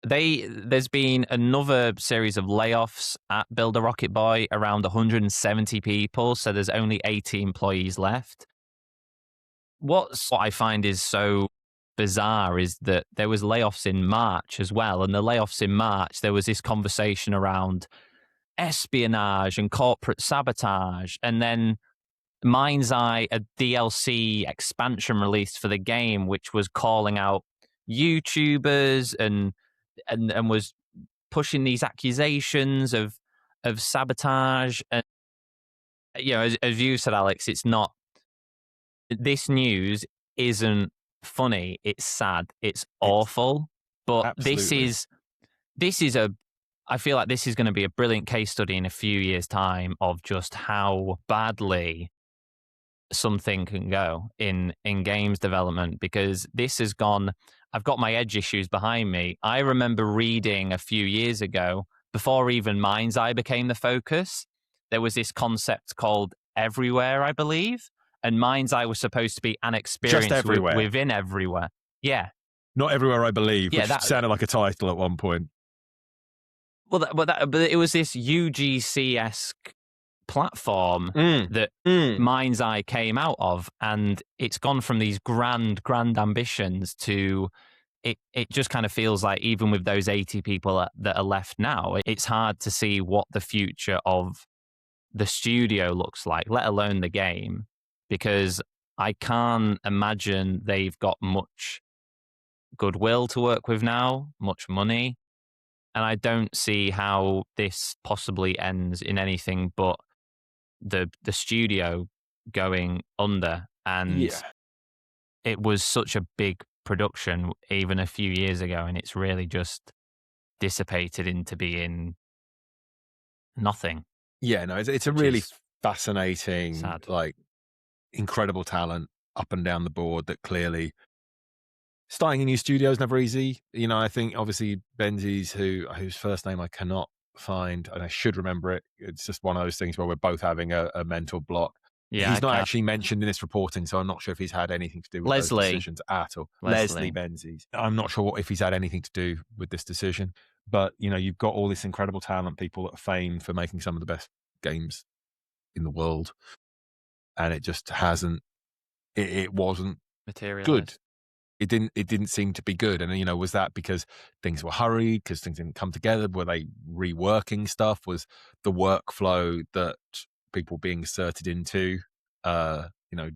There's been another series of layoffs at Build a Rocket Boy, around 170 people, so there's only 80 employees left. What I find is so bizarre is that there was layoffs in March as well, and the layoffs in March, there was this conversation around espionage and corporate sabotage, and then Mind's Eye, a DLC expansion released for the game, which was calling out YouTubers and was pushing these accusations of sabotage. And as you said, Alex, it's not... This news isn't funny, it's sad, it's awful, but absolutely. this is I feel like this is going to be a brilliant case study in a few years' time of just how badly something can go in games development, because this has gone... I've got my edge issues behind me. I remember reading a few years ago, before even Mind's Eye became the focus, there was this concept called Everywhere, I believe. And Mind's Eye was supposed to be an experience just everywhere. Within everywhere. Yeah. Not everywhere, I believe, which sounded like a title at one point. Well, but it was this UGC-esque platform that Mind's Eye came out of, and it's gone from these grand ambitions to... It just kind of feels like, even with those 80 people that are left now, it's hard to see what the future of the studio looks like, let alone the game. Because I can't imagine they've got much goodwill to work with now, much money. And I don't see how this possibly ends in anything but the studio going under. And it was such a big production even a few years ago, and it's really just dissipated into being nothing. Yeah, no, it's a really fascinating, sad, incredible talent up and down the board that clearly... Starting a new studio is never easy. I think obviously Benzies, whose first name I cannot find, and I should remember it. It's just one of those things where we're both having a mental block. Yeah, he's not actually mentioned in this reporting, so I'm not sure if he's had anything to do with those decisions at all. Leslie Benzies. I'm not sure if he's had anything to do with this decision. But, you've got all this incredible talent, people that are famed for making some of the best games in the world. And it just hasn't... It wasn't good. It didn't seem to be good. And, was that because things were hurried, because things didn't come together? Were they reworking stuff? Was the workflow that people being inserted into,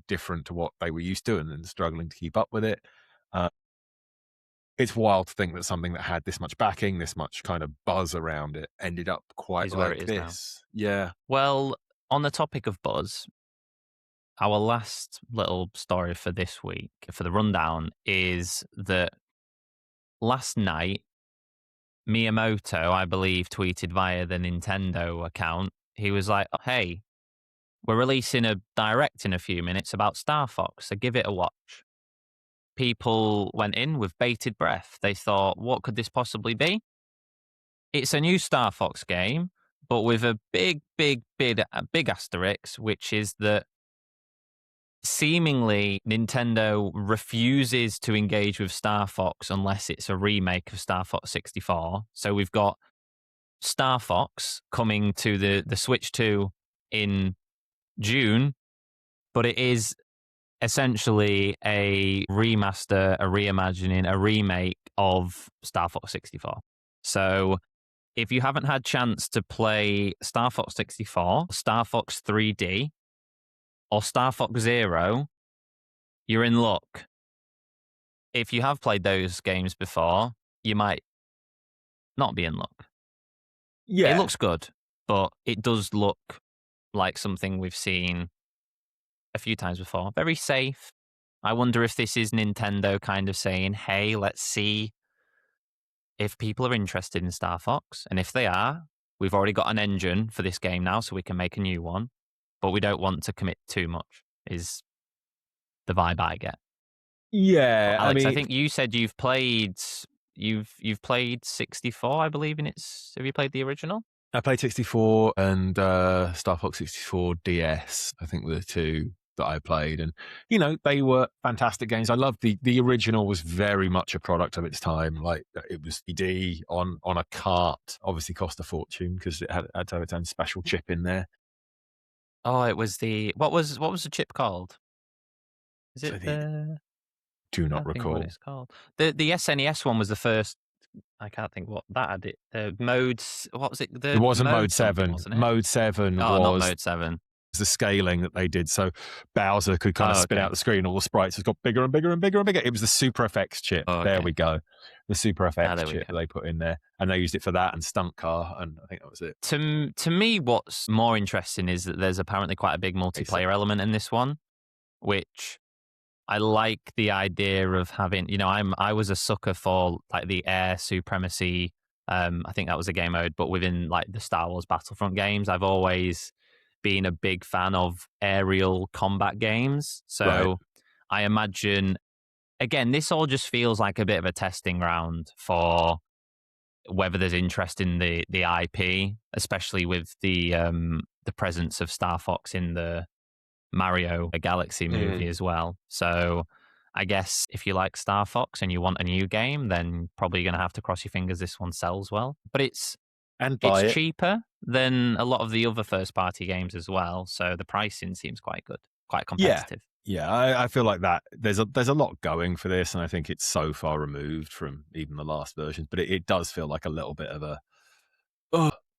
different to what they were used to and struggling to keep up with it? It's wild to think that something that had this much backing, this much kind of buzz around it, ended up quite like this. Now. Yeah. Well, on the topic of buzz, our last little story for this week, for the rundown, is that last night, Miyamoto, I believe, tweeted via the Nintendo account. He was like, hey, we're releasing a direct in a few minutes about Star Fox, so give it a watch. People went in with bated breath. They thought, what could this possibly be? It's a new Star Fox game, but with a big asterisk, which is that seemingly Nintendo refuses to engage with Star Fox unless it's a remake of Star Fox 64. So we've got Star Fox coming to the Switch 2 in June, but it is essentially a remaster, a reimagining, a remake of Star Fox 64. So if you haven't had chance to play Star Fox 64, Star Fox 3D, or Star Fox Zero, you're in luck. If you have played those games before, you might not be in luck. Yeah. It looks good, but it does look like something we've seen a few times before. Very safe. I wonder if this is Nintendo kind of saying, hey, let's see if people are interested in Star Fox. And if they are, we've already got an engine for this game now, so we can make a new one. But we don't want to commit too much, is the vibe I get. Yeah. Alex, I think you said you've played 64, I believe, in its. Have you played the original? I played 64 and Star Fox 64 DS, I think were the two that I played. And, they were fantastic games. I loved the original was very much a product of its time. Like, it was 3D on a cart, obviously cost a fortune because it had to have its own special chip in there. Oh, it was what was the chip called? Is it do not recall what it's called. The SNES one was the first. I can't think what that had it. The modes. What was it? It wasn't Mode 7. Wasn't it? Mode 7 was not Mode 7. The scaling that they did, so Bowser could kind of spin out the screen. All the sprites has got bigger and bigger and bigger and bigger. It was the Super FX chip. There we go. The Super FX chip that they put in there, and they used it for that and Stunt Car, and I think that was it. To me, what's more interesting is that there's apparently quite a big multiplayer element in this one, which I like the idea of having. I was a sucker for like the air supremacy. I think that was a game mode, but within like the Star Wars Battlefront games, I've always been a big fan of aerial combat games. So I imagine, again, this all just feels like a bit of a testing ground for whether there's interest in the IP, especially with the presence of Star Fox in the Mario Galaxy movie as well. So I guess if you like Star Fox and you want a new game, then probably going to have to cross your fingers this one sells well. But it's cheaper than a lot of the other first-party games as well, so the pricing seems quite good, quite competitive. Yeah, I feel like that there's a lot going for this, and I think it's so far removed from even the last versions, but it does feel like a little bit of a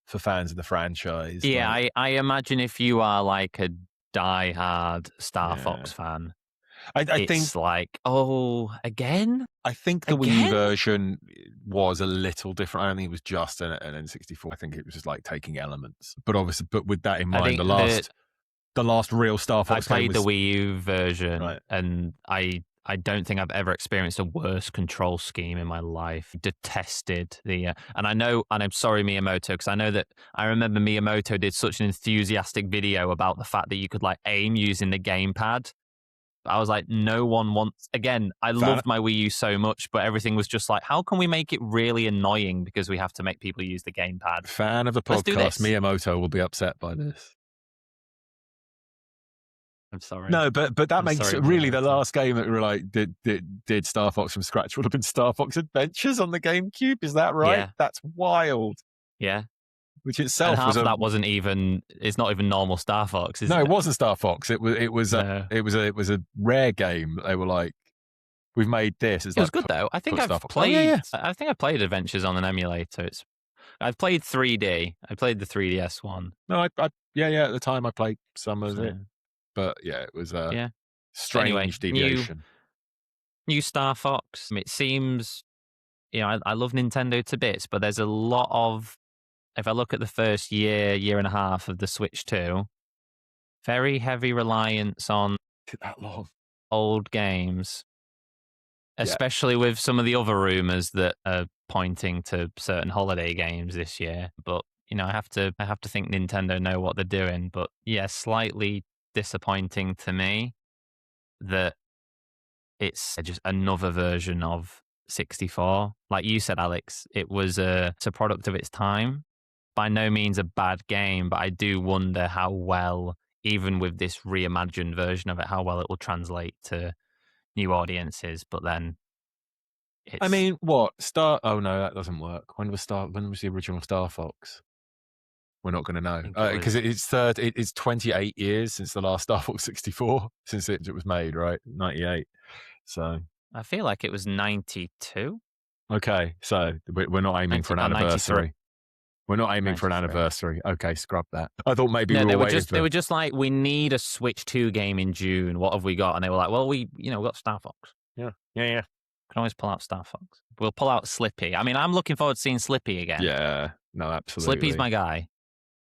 for fans of the franchise. Yeah, like, I imagine if you are like a die-hard Star Fox fan, I think like, again? I think the Wii version was a little different. I don't think it was just an N64. I think it was just like taking elements. But obviously, with that in mind, the last real Star Fox game was... I played the Wii U version, and I don't think I've ever experienced a worse control scheme in my life. Detested the... and I'm sorry, Miyamoto, because I remember Miyamoto did such an enthusiastic video about the fact that you could like aim using the gamepad. I was like, no one wants... Again, I loved my Wii U so much, but everything was just like, how can we make it really annoying because we have to make people use the gamepad? Fan of the podcast, Miyamoto will be upset by this. I'm sorry. No, but that makes really the last game that we were like did Star Fox from scratch would have been Star Fox Adventures on the GameCube. Is that right? Yeah. That's wild. Yeah. Which itself and that wasn't even. It's not even normal Star Fox. Is it? It wasn't Star Fox. It was a rare game. They were like, we've made this. It was good though. I think I've played. I think I played Adventures on an emulator. I've played 3D. I played the 3DS one. No, At the time I played some of it, but yeah, it was strange deviation. new Star Fox. It seems, I love Nintendo to bits, but there's a lot of, if I look at the first year and a half of the Switch 2, very heavy reliance on that long old games, especially with some of the other rumors that are pointing to certain holiday games this year. But I have to think Nintendo know what they're doing. But yeah, slightly disappointing to me that it's just another version of 64. Like you said, Alex, it's a product of its time. By no means a bad game, but I do wonder how well, even with this reimagined version of it, how well it will translate to new audiences. But then I mean, what? Oh no, that doesn't work. When was the original Star Fox? We're not going to know because it's 28 years since the last Star Fox 64 since it was made, right? 98. So I feel like it was 92. Okay, so we're not aiming for an anniversary. We're not aiming for an anniversary. Okay, scrub that. I thought maybe they were just like, we need a Switch 2 game in June. What have we got? And they were like, well, we got Star Fox. Yeah. Can always pull out Star Fox. We'll pull out Slippy. I mean, I'm looking forward to seeing Slippy again. Yeah, no, absolutely. Slippy's my guy.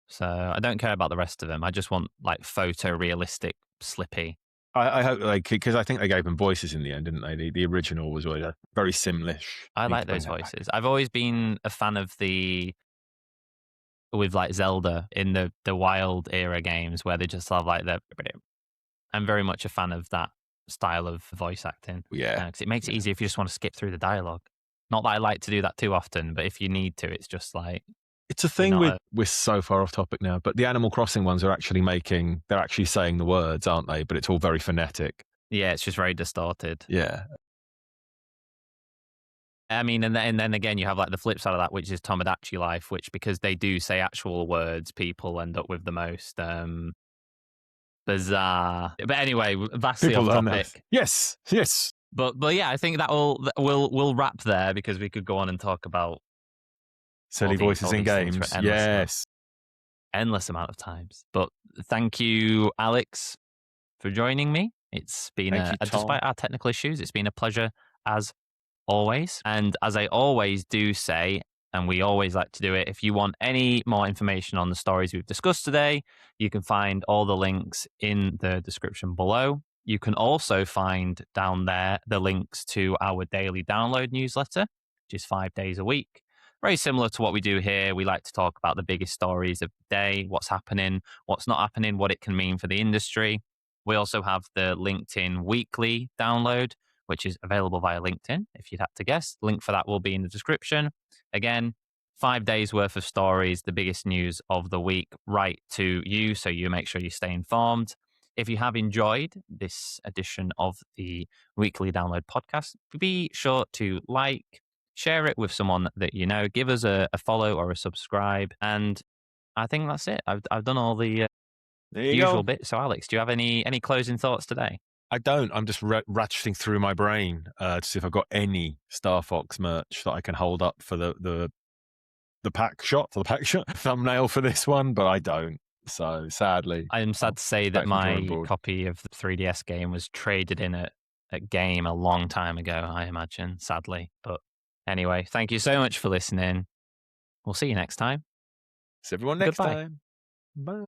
So I don't care about the rest of them. I just want like photorealistic Slippy. I hope, because I think they gave them voices in the end, didn't they? The original was always very Simlish. I like those voices. I've always been a fan of with like Zelda in the Wild era games where they just have like I'm very much a fan of that style of voice acting. Yeah. Because it makes it easier if you just want to skip through the dialogue. Not that I like to do that too often, but if you need to, it's just like... It's a thing we're so far off topic now, but the Animal Crossing ones are actually they're actually saying the words, aren't they? But it's all very phonetic. Yeah, it's just very distorted. Yeah. I mean, and then again, you have like the flip side of that, which is Tomodachi Life, which because they do say actual words, people end up with the most bizarre. But anyway, vastly off topic. Yes. But yeah, I think we'll wrap there because we could go on and talk about silly voices in games. Endless amount of times. But thank you, Alex, for joining me. It's been despite our technical issues, it's been a pleasure as always. And as I always do say, and we always like to do it, if you want any more information on the stories we've discussed today, you can find all the links in the description below. You can also find down there the links to our daily download newsletter, which is 5 days a week. Very similar to what we do here. We like to talk about the biggest stories of the day, what's happening, what's not happening, what it can mean for the industry. We also have the LinkedIn weekly download, which is available via LinkedIn, if you'd have to guess. Link for that will be in the description. Again, 5 days worth of stories, the biggest news of the week, right to you, so you make sure you stay informed. If you have enjoyed this edition of the weekly download podcast, be sure to share it with someone that you know, give us a follow or a subscribe, and I think that's it. I've done all the usual bits. So Alex, do you have any closing thoughts today? I don't. I'm just ratcheting through my brain to see if I've got any Star Fox merch that I can hold up for the pack shot, thumbnail for this one, but I don't. So sadly, I am sad to say that my copy of the 3DS game was traded in at Game a long time ago, I imagine, sadly. But anyway, thank you so much for listening. We'll see you next time. See everyone next Goodbye. time. Bye.